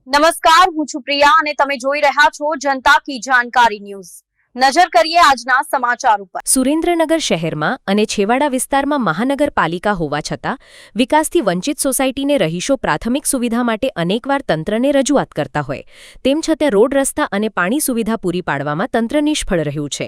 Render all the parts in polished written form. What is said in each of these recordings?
નમસ્કાર, હું છું પ્રિયા અને તમે જોઈ રહ્યા છો જનતા કી જાણકારી ન્યૂઝ। નજર કરીએ આજના સમાચાર ઉપર। સુરેન્દ્રનગર શહેરમાં અને છેવાડા વિસ્તારમાં મહાનગરપાલિકા હોવા છતાં વિકાસથી વંચિત સોસાયટીને રહીશો પ્રાથમિક સુવિધા માટે અનેકવાર તંત્રને રજૂઆત કરતા હોય તેમ છતાં રોડ રસ્તા અને પાણી સુવિધા પૂરી પાડવામાં તંત્ર નિષ્ફળ રહ્યું છે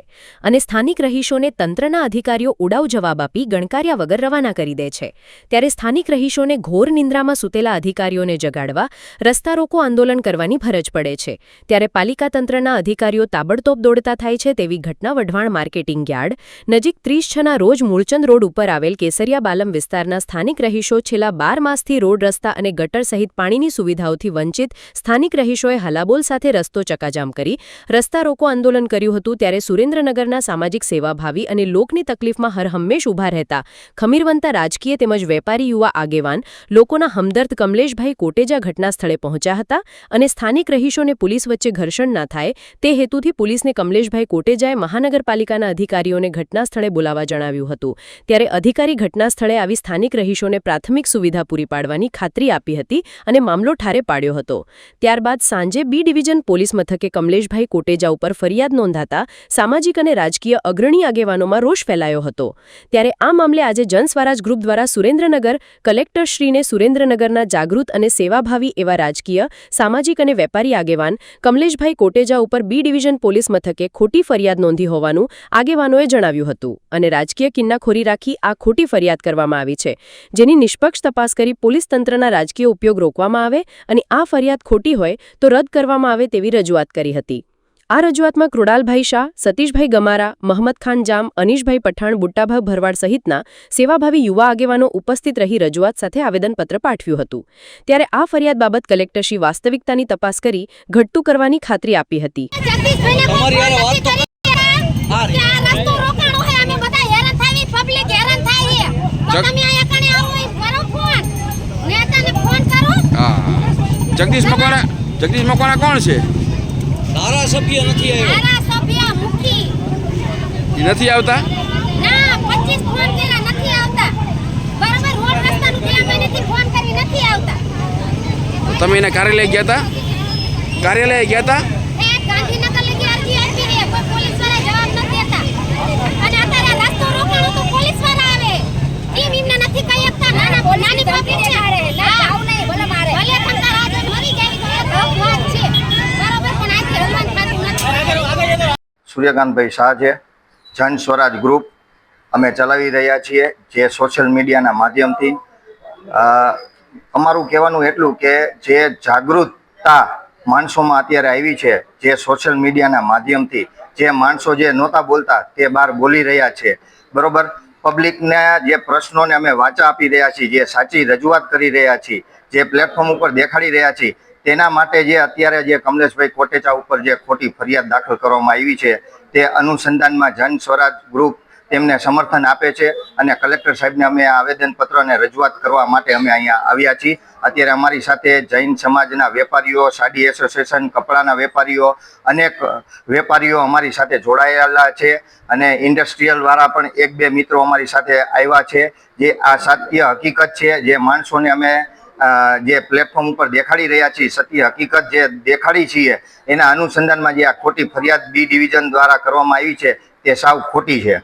અને સ્થાનિક રહીશોને તંત્રના અધિકારીઓ ઉડાઉ જવાબ આપી ગણકાર્યા વગર રવાના કરી દે છે। ત્યારે સ્થાનિક રહીશોને ઘોર નિંદ્રામાં સૂતેલા અધિકારીઓને જગાડવા રસ્તા રોકો આંદોલન કરવાની ફરજ પડે છે। ત્યારે પાલિકા તંત્રના અધિકારીઓ તાબડતોબ દોડતા થાય છે તેવી ઘટના વઢવાણ માર્કેટિંગ યાર્ડ નજીક 30/6ના રોજ મૂળચંદ રોડ ઉપર આવેલ કેસરિયા બાલમ વિસ્તારના સ્થાનિક રહીશો છેલ્લા 12 માસથી રોડ રસ્તા અને ગટર સહિત પાણીની સુવિધાઓથી વંચિત સ્થાનિક રહીશોએ હલાબોલ સાથે રસ્તો ચકાજામ કરી રસ્તા રોકો આંદોલન કર્યું હતું। ત્યારે સુરેન્દ્રનગરના સામાજિક સેવાભાવી અને લોકની તકલીફમાં હરહંમેશ ઊભા રહેતા ખમીરવંતા રાજકીય તેમજ વેપારી યુવા આગેવાન લોકોના હમદર્દ કમલેશભાઈ કોટેજા ઘટના સ્થળે પહોંચ્યા હતા અને સ્થાનિક રહીશોને પોલીસ વચ્ચે ઘર્ષણ ના થાય તે હેતુથી પોલીસને કમલેશભાઈ કોટેજાએ મહાનગરપાલિકાના અધિકારીઓને ઘટના સ્થળે બોલાવવા જણાવ્યું હતું। ત્યારે અધિકારી ઘટના સ્થળે આવી સ્થાનિક રહીશોને પ્રાથમિક સુવિધા પૂરી પાડવાની ખાતરી આપી હતી અને મામલો ઠારે પાડ્યો હતો। ત્યારબાદ સાંજે બી ડિવિઝન પોલીસ મથકે કમલેશભાઈ કોટેજા ઉપર ફરિયાદ નોંધાતા સામાજિક અને રાજકીય અગ્રણી આગેવાનોમાં રોષ ફેલાયો હતો। ત્યારે આ મામલે આજે જનસ્વરાજ ગ્રુપ દ્વારા સુરેન્દ્રનગર કલેક્ટરશ્રીને સુરેન્દ્રનગરના જાગૃત અને સેવાભાવી એવા રાજકીય સામાજિક અને વેપારી આગેવાન કમલેશભાઈ કોટેજા ઉપર બી ડિવિઝન પોલીસ મથકે ખોટી ફરિયાદ નોંધી હોવાનું આગેવાનોએ જણાવ્યું હતું અને રાજકીય કિન્નાખોરી રાખી આ ખોટી ફરિયાદ કરવામાં આવી છે, જેની નિષ્પક્ષ તપાસ કરી પોલીસ તંત્રના રાજકીય ઉપયોગ રોકવામાં આવે અને આ ફરિયાદ ખોટી હોય તો રદ કરવામાં આવે તેવી રજૂઆત કરી હતી। આ રજૂઆતમાં કૃણાલભાઈ શાહ, સતીશભાઈ ગમારા, મહમદ ખાન જામ, અનીશભાઈ પઠાણ, બુટ્ટાભાઈ ભરવાડ સહિતના સેવાભાવી યુવા આગેવાનો ઉપસ્થિત રહી રજૂઆત સાથે આવેદનપત્ર પાઠવ્યું હતું। ત્યારે આ ફરિયાદ બાબત કલેક્ટરશ્રી વાસ્તવિકતાની તપાસ કરી ઘટતું કરવાની ખાતરી આપી હતી। જગદીશ મકવાણા કોણ છે? ધારાસભ્ય નથી આવ્યો। ધારાસભ્ય મુખી નથી આવતા? ના, 25 ફોન કર્યા નથી આવતા। બરાબર રોડ રસ્તાનું 2 મહિનાથી ફોન કરી નથી આવતા। તમે એને કાર્યાલય ગયા હતા? કાર્યાલય ગયા હતા? એ ગાંધીનગર લગી અરજી આપી છે, કોઈ પોલીસ વાળા જવાબ નથી દેતા અને અત્યારે રસ્તો રોકાણો તો પોલીસ વાળા આવે ટીમ એમને નથી કહી શકતા। નાની પબ્લિક છે આવ નહીં ભલે મારે ભલે ખંતા રાજે મરી જાય તો વાત છે બરાબર, પણ આથી હલવાન થતું નથી। સૂર્યકાંતભાઈ શાહ છે, જન સ્વરાજ ગ્રુપ અમે ચલાવી રહ્યા છીએ, જે સોશિયલ મીડિયાના માધ્યમથી અમારું કહેવાનું એટલું કે જે જાગૃતતા માણસોમાં અત્યારે આવી છે, જે સોશિયલ મીડિયાના માધ્યમથી જે માણસો જે નહોતા બોલતા તે બહાર બોલી રહ્યા છે, બરોબર। પબ્લિકના જે પ્રશ્નોને અમે વાચા આપી રહ્યા છીએ, જે સાચી રજૂઆત કરી રહ્યા છીએ, જે પ્લેટફોર્મ ઉપર દેખાડી રહ્યા છીએ, તેના માટે જે અત્યારે જે કમલેશભાઈ કોટેચા ઉપર જે ખોટી ફરિયાદ દાખલ કરવામાં આવી છે તે અનુસંધાનમાં જન સ્વરાજ ગ્રુપ તેમને સમર્થન આપે છે અને કલેક્ટર સાહેબને અમે આવેદનપત્ર અને રજૂઆત કરવા માટે અમે અહીંયા આવ્યા છીએ। અત્યારે અમારી સાથે જૈન સમાજના વેપારીઓ, સાડી એસોસિએશન, કપડાના વેપારીઓ, અનેક વેપારીઓ અમારી સાથે જોડાયેલા છે અને ઇન્ડસ્ટ્રીયલવાળા પણ 1-2 મિત્રો અમારી સાથે આવ્યા છે। જે આ સત્ય હકીકત છે, જે માણસોને અમે જે પ્લેટફોર્મ ઉપર દેખાડી રહ્યા છીએ, સત્ય હકીકત જે દેખાડી છીએ એના અનુસંધાનમાં જે આ ખોટી ફરિયાદ બી ડિવિઝન દ્વારા કરવામાં આવી છે તે સાવ ખોટી છે।